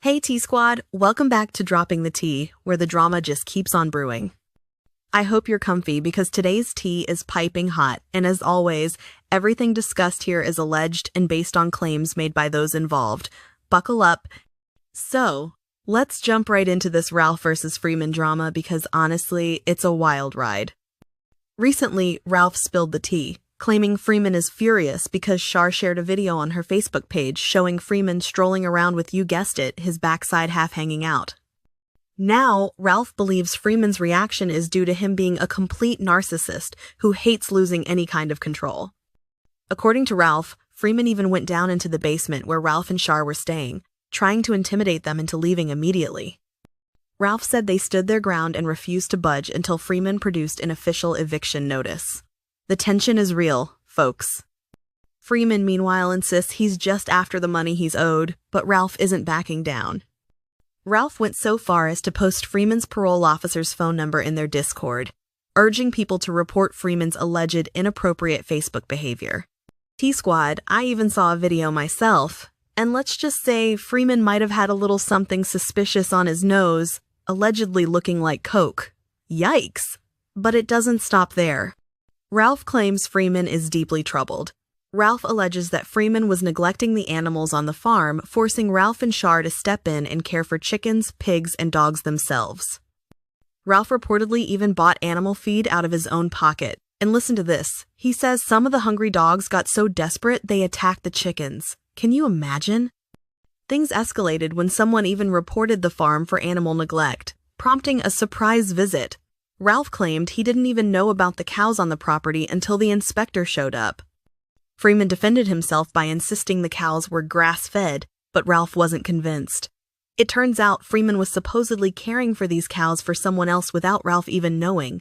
Hey T-Squad, welcome back to Dropping the Tea, where the drama just keeps on brewing. I hope you're comfy because today's tea is piping hot, and as always, everything discussed here is alleged and based on claims made by those involved. Buckle up. So, let's jump right into this Ralph versus Freeman drama because honestly, it's a wild ride. Recently, Ralph spilled the tea, claiming Freeman is furious because Shar shared a video on her Facebook page showing Freeman strolling around with, you guessed it, his backside half hanging out. Now, Ralph believes Freeman's reaction is due to him being a complete narcissist who hates losing any kind of control. According to Ralph, Freeman even went down into the basement where Ralph and Shar were staying, trying to intimidate them into leaving immediately. Ralph said they stood their ground and refused to budge until Freeman produced an official eviction notice. The tension is real, folks. Freeman, meanwhile, insists he's just after the money he's owed, but Ralph isn't backing down. Ralph went so far as to post Freeman's parole officer's phone number in their Discord, urging people to report Freeman's alleged inappropriate Facebook behavior. T-Squad, I even saw a video myself, and let's just say Freeman might have had a little something suspicious on his nose, allegedly looking like coke. Yikes! But it doesn't stop there. Ralph claims Freeman is deeply troubled. Ralph alleges that Freeman was neglecting the animals on the farm, forcing Ralph and Shar to step in and care for chickens, pigs, and dogs themselves. Ralph reportedly even bought animal feed out of his own pocket. And listen to this. He says some of the hungry dogs got so desperate they attacked the chickens. Can you imagine? Things escalated when someone even reported the farm for animal neglect, prompting a surprise visit. Ralph claimed he didn't even know about the cows on the property until the inspector showed up. Freeman defended himself by insisting the cows were grass-fed, but Ralph wasn't convinced. It turns out Freeman was supposedly caring for these cows for someone else without Ralph even knowing.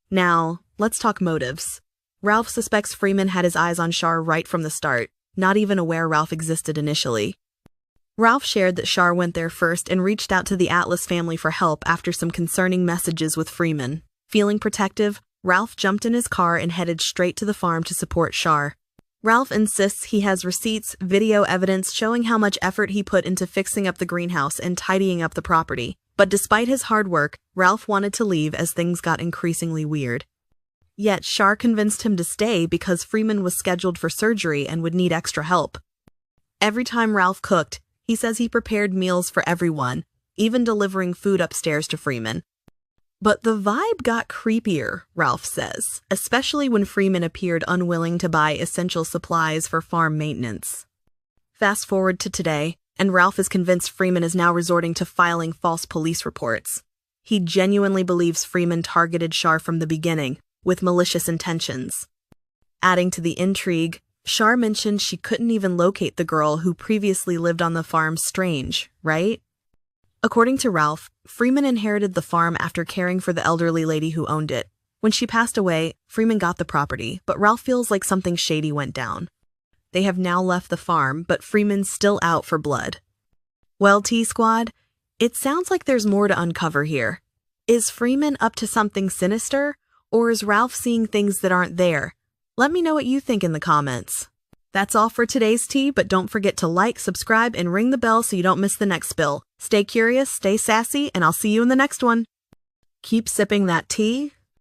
Now, let's talk motives. Ralph suspects Freeman had his eyes on Shar right from the start, not even aware Ralph existed initially. Ralph shared that Shar went there first and reached out to the Atlas family for help after some concerning messages with Freeman. Feeling protective, Ralph jumped in his car and headed straight to the farm to support Shar. Ralph insists he has receipts, video evidence showing how much effort he put into fixing up the greenhouse and tidying up the property. But despite his hard work, Ralph wanted to leave as things got increasingly weird. Yet Shar convinced him to stay because Freeman was scheduled for surgery and would need extra help. Every time Ralph cooked, he says he prepared meals for everyone, even delivering food upstairs to Freeman. But the vibe got creepier, Ralph says, especially when Freeman appeared unwilling to buy essential supplies for farm maintenance. Fast forward to today, and Ralph is convinced Freeman is now resorting to filing false police reports. He genuinely believes Freeman targeted Shar from the beginning, with malicious intentions. Adding to the intrigue, Shar mentioned she couldn't even locate the girl who previously lived on the farm. Strange, right? According to Ralph, Freeman inherited the farm after caring for the elderly lady who owned it. When she passed away, Freeman got the property, but Ralph feels like something shady went down. They have now left the farm, but Freeman's still out for blood. Well, T-Squad, it sounds like there's more to uncover here. Is Freeman up to something sinister, or is Ralph seeing things that aren't there? Let me know what you think in the comments. That's all for today's tea, but don't forget to like, subscribe, and ring the bell so you don't miss the next spill. Stay curious, stay sassy, and I'll see you in the next one. Keep sipping that tea,